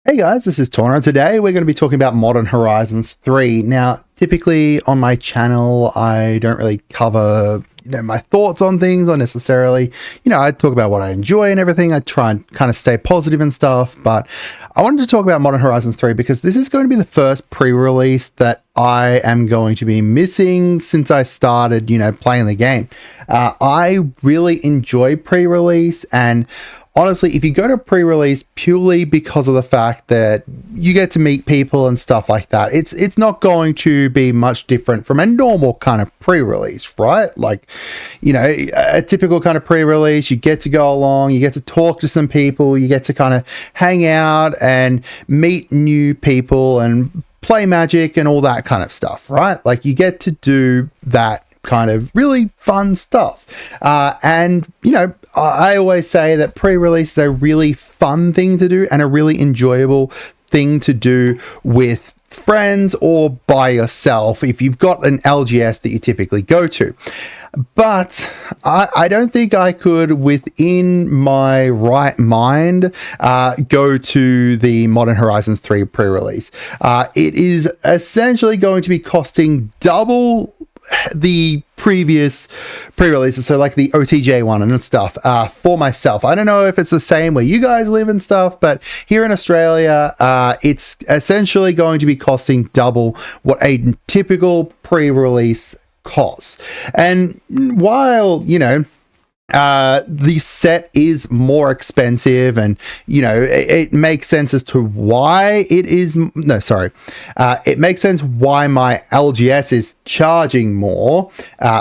Hey guys, this is Tauna. Today we're going to be talking about Modern Horizons 3. Now, typically on my channel, I don't really cover, my thoughts on things or necessarily, I talk about what I enjoy and everything. I try and kind of stay positive and stuff, but I wanted to talk about Modern Horizons 3 because this is going to be the first pre-release that I am going to be missing since I started, playing the game. I really enjoy pre-release, and honestly, if you go to pre-release purely because of the fact that you get to meet people and stuff like that, it's not going to be much different from a normal kind of pre-release, right? Like, a typical kind of pre-release, you get to go along, you get to talk to some people, you get to kind of hang out and meet new people and play Magic and all that kind of stuff, right? Like, you get to do that kind of really fun stuff. I always say that pre-release is a really fun thing to do and a really enjoyable thing to do with friends or by yourself if you've got an LGS that you typically go to. But I don't think I could, within my right mind, go to the Modern Horizons 3 pre-release. It is essentially going to be costing double the previous pre-releases, so like the OTJ one and stuff, for myself. I don't know if it's the same where you guys live and stuff, but here in Australia, it's essentially going to be costing double what a typical pre-release costs. And while, the set is more expensive and, it makes sense as to why it is, it makes sense why my LGS is charging more,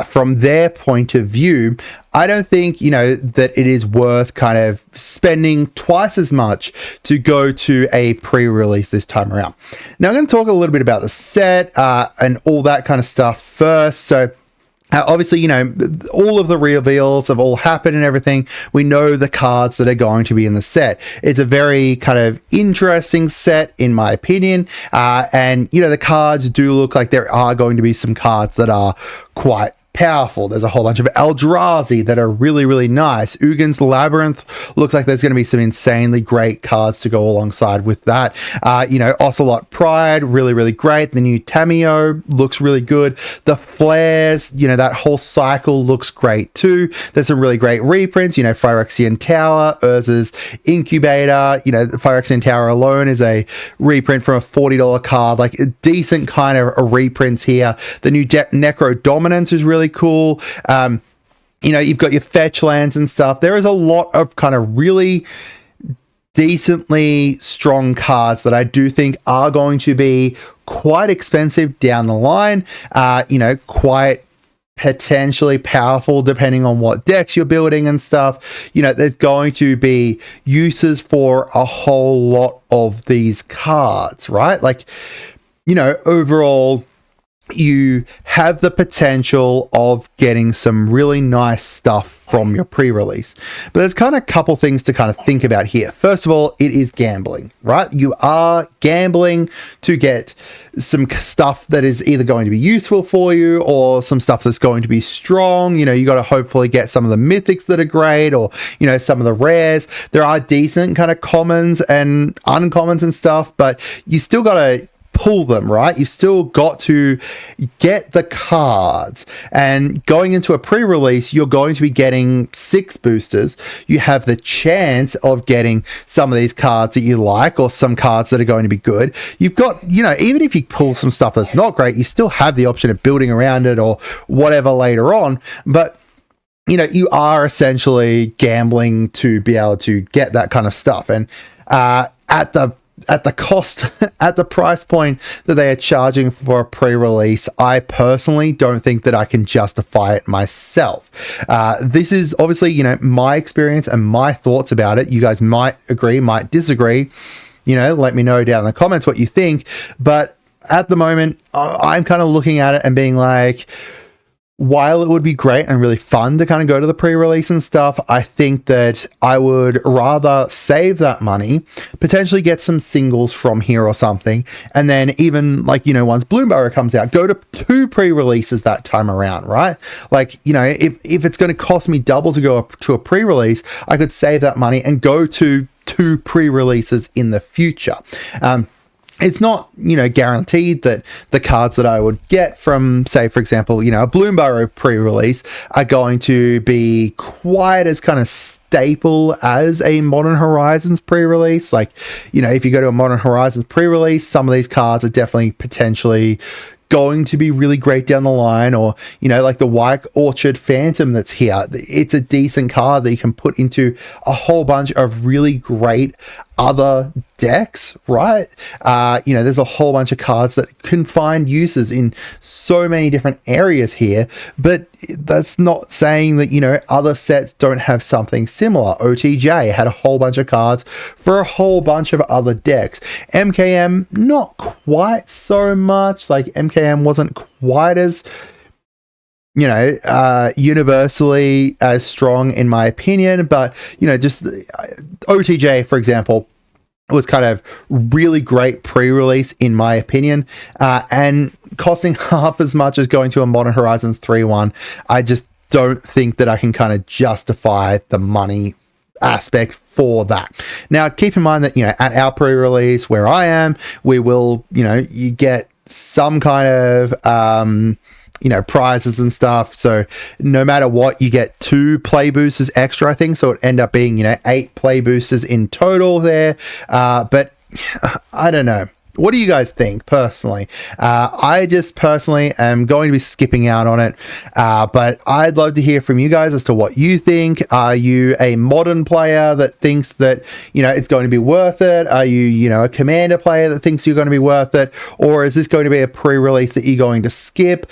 from their point of view. I don't think, that it is worth kind of spending twice as much to go to a pre-release this time around. Now, I'm going to talk a little bit about the set, and all that kind of stuff first. So, obviously, all of the reveals have all happened and everything. We know the cards that are going to be in the set. It's a very kind of interesting set, in my opinion. And, the cards do look like there are going to be some cards that are quite powerful. There's a whole bunch of Eldrazi that are really, really nice. Ugin's Labyrinth looks like there's going to be some insanely great cards to go alongside with that. Ocelot Pride, really, really great. The new Tameo looks really good. The Flares, that whole cycle looks great too. There's some really great reprints, Phyrexian Tower, Urza's Incubator, the Phyrexian Tower alone is a reprint from a $40 card, like a decent kind of a reprints here. The new Necro Dominance is really cool. You've got your fetch lands and stuff. There is a lot of kind of really decently strong cards that I do think are going to be quite expensive down the line. Quite potentially powerful depending on what decks you're building and stuff. There's going to be uses for a whole lot of these cards, right? Like, overall, you have the potential of getting some really nice stuff from your pre-release. But there's kind of a couple things to kind of think about here. First of all, it is gambling, right? You are gambling to get some stuff that is either going to be useful for you or some stuff that's going to be strong. You got to hopefully get some of the mythics that are great, or, some of the rares. There are decent kind of commons and uncommons and stuff, but you still got to pull them, right? You've still got to get the cards, and going into a pre-release, you're going to be getting 6 boosters. You have the chance of getting some of these cards that you like, or some cards that are going to be good. You've got, even if you pull some stuff that's not great, you still have the option of building around it or whatever later on. But you are essentially gambling to be able to get that kind of stuff. And at the cost, at the price point that they are charging for a pre-release, I personally don't think that I can justify it myself. This is obviously, my experience and my thoughts about it. You guys might agree, might disagree. Let me know down in the comments what you think. But at the moment, I'm kind of looking at it and being like, while it would be great and really fun to kind of go to the pre-release and stuff, I think that I would rather save that money, potentially get some singles from here or something, and then even once Bloomburrow comes out, go to 2 pre-releases that time around, right? Like, if it's going to cost me double to go to a pre-release, I could save that money and go to 2 pre-releases in the future. It's not, guaranteed that the cards that I would get from, say, for example, a Bloom Burrow pre-release are going to be quite as kind of staple as a Modern Horizons pre-release. Like, if you go to a Modern Horizons pre-release, some of these cards are definitely potentially going to be really great down the line, or like the White Orchard Phantom that's here. It's a decent card that you can put into a whole bunch of really great other decks, right? There's a whole bunch of cards that can find uses in so many different areas here, but that's not saying that other sets don't have something similar. OTJ had a whole bunch of cards for a whole bunch of other decks. MKM, not quite so much. Like, MKM wasn't quite as universally as strong in my opinion, but just OTJ, for example, was kind of really great pre-release in my opinion, and costing half as much as going to a Modern Horizons 3 one. I just don't think that I can kind of justify the money aspect for that. Now, keep in mind that at our pre-release where I am, we will you get some kind of prizes and stuff. So no matter what, you get 2 play boosters extra, I think. So it end up being, 8 play boosters in total there. But I don't know. What do you guys think personally? I just personally am going to be skipping out on it, but I'd love to hear from you guys as to what you think. Are you a modern player that thinks that it's going to be worth it? Are you a commander player that thinks you're going to be worth it, or is this going to be a pre-release that you're going to skip?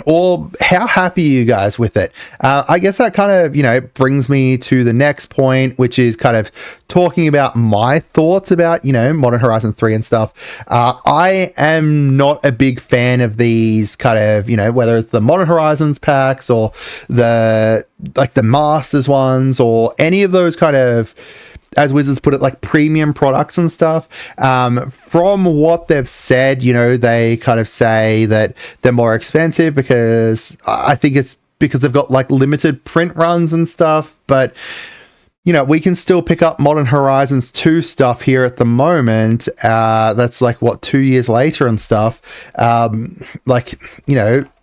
Or how happy are you guys with it? I guess that kind of, brings me to the next point, which is kind of talking about my thoughts about, Modern Horizons 3 and stuff. I am not a big fan of these kind of, whether it's the Modern Horizons packs or the Masters ones or any of those kind of, as Wizards put it, like premium products and stuff. From what they've said, they kind of say that they're more expensive because I think it's because they've got like limited print runs and stuff. But, we can still pick up Modern Horizons 2 stuff here at the moment. That's like, 2 years later and stuff.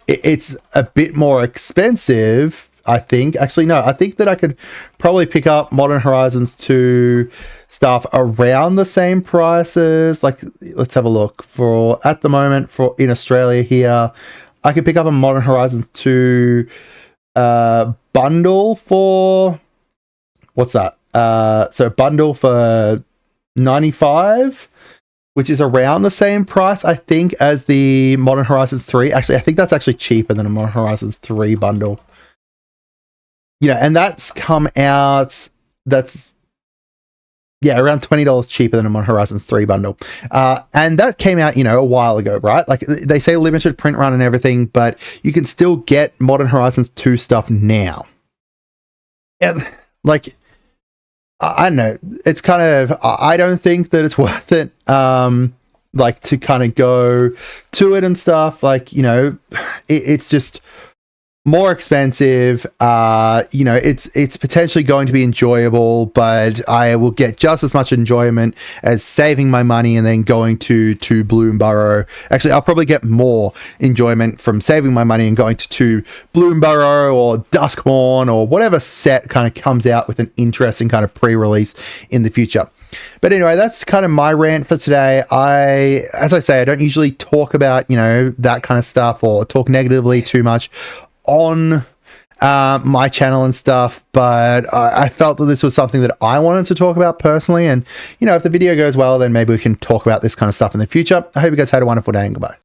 It's a bit more expensive, I think. Actually, no, I think that I could probably pick up Modern Horizons 2 stuff around the same prices. Like, let's have a look. For at the moment, in Australia here, I could pick up a Modern Horizons 2 bundle for, what's that? So bundle for $95, which is around the same price, I think, as the Modern Horizons 3. Actually, I think that's actually cheaper than a Modern Horizons 3 bundle. And that's come out, around $20 cheaper than a Modern Horizons 3 bundle. And that came out, a while ago, right? Like, they say limited print run and everything, but you can still get Modern Horizons 2 stuff now. And, like, I don't know. It's kind of, I don't think that it's worth it, to kind of go to it and stuff. Like, it's just more expensive. It's potentially going to be enjoyable, but I will get just as much enjoyment as saving my money and then going to Bloom Burrow. Actually, I'll probably get more enjoyment from saving my money and going to Bloom Burrow or Duskborn or whatever set kind of comes out with an interesting kind of pre-release in the future. But anyway, that's kind of my rant for today. As I say, I don't usually talk about, that kind of stuff or talk negatively too much on my channel and stuff, but I felt that this was something that I wanted to talk about personally, and if the video goes well, then maybe we can talk about this kind of stuff in the future. I hope you guys had a wonderful day, and goodbye.